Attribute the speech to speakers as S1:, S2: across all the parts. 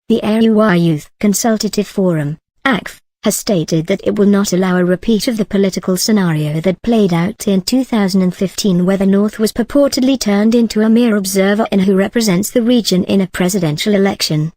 S1: The Arewa Youth Consultative Forum, ACF, has stated that it will not allow a repeat of the political scenario that played out in 2015, where the North was purportedly turned into a mere observer in who represents the region in a presidential election.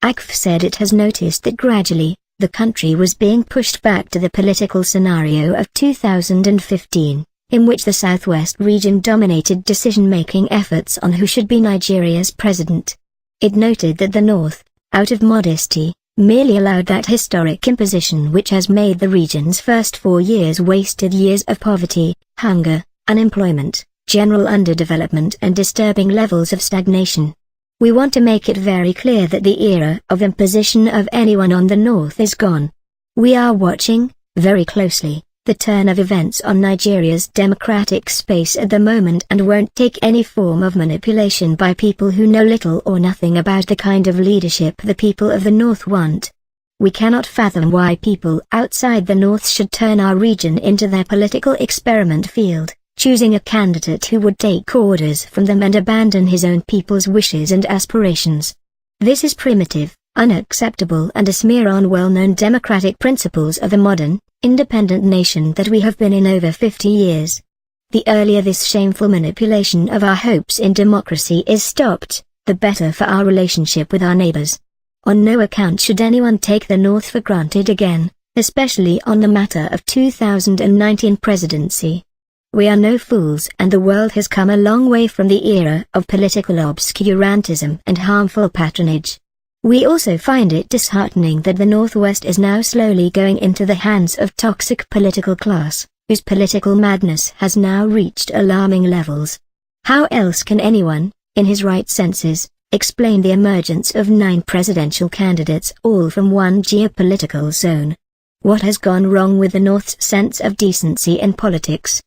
S1: ACF said it has noticed that gradually, the country was being pushed back to the political scenario of 2015, in which the Southwest region dominated decision-making efforts on who should be Nigeria's president. It noted that the North, out of modesty, merely allowed that historic imposition which has made the region's first 4 years wasted years of poverty, hunger, unemployment, general underdevelopment and disturbing levels of stagnation. We want to make it very clear that the era of imposition of anyone on the North is gone. We are watching, very closely, the turn of events on Nigeria's democratic space at the moment and won't take any form of manipulation by people who know little or nothing about the kind of leadership the people of the North want. We cannot fathom why people outside the North should turn our region into their political experiment field, choosing a candidate who would take orders from them and abandon his own people's wishes and aspirations. This is primitive, unacceptable and a smear on well-known democratic principles of a modern, independent nation that we have been in over 50 years. The earlier this shameful manipulation of our hopes in democracy is stopped, the better for our relationship with our neighbors. On no account should anyone take the North for granted again, especially on the matter of 2019 presidency. We are no fools and the world has come a long way from the era of political obscurantism and harmful patronage. We also find it disheartening that the Northwest is now slowly going into the hands of toxic political class, whose political madness has now reached alarming levels. How else can anyone, in his right senses, explain the emergence of 9 presidential candidates all from one geopolitical zone? What has gone wrong with the North's sense of decency in politics?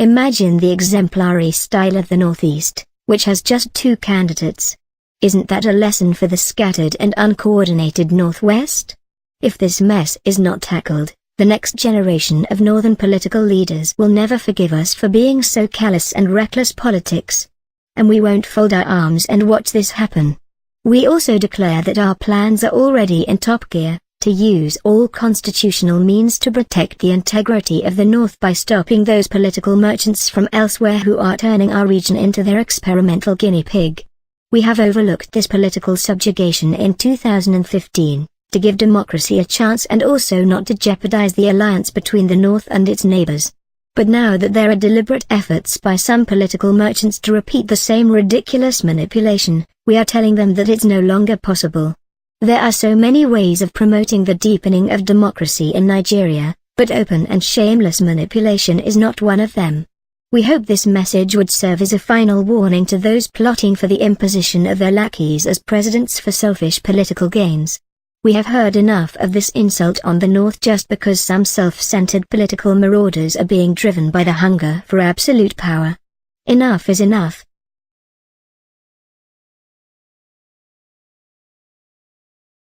S1: Imagine the exemplary style of the Northeast, which has just 2 candidates. Isn't that a lesson for the scattered and uncoordinated Northwest? If this mess is not tackled, the next generation of Northern political leaders will never forgive us for being so callous and reckless politics. And we won't fold our arms and watch this happen. We also declare that our plans are already in top gear, to use all constitutional means to protect the integrity of the North by stopping those political merchants from elsewhere who are turning our region into their experimental guinea pig. We have overlooked this political subjugation in 2015, to give democracy a chance and also not to jeopardize the alliance between the North and its neighbors. But now that there are deliberate efforts by some political merchants to repeat the same ridiculous manipulation, we are telling them that it's no longer possible. There are so many ways of promoting the deepening of democracy in Nigeria, but open and shameless manipulation is not one of them. We hope this message would serve as a final warning to those plotting for the imposition of their lackeys as presidents for selfish political gains. We have heard enough of this insult on the North just because some self-centered political marauders are being driven by the hunger for absolute power. Enough is enough.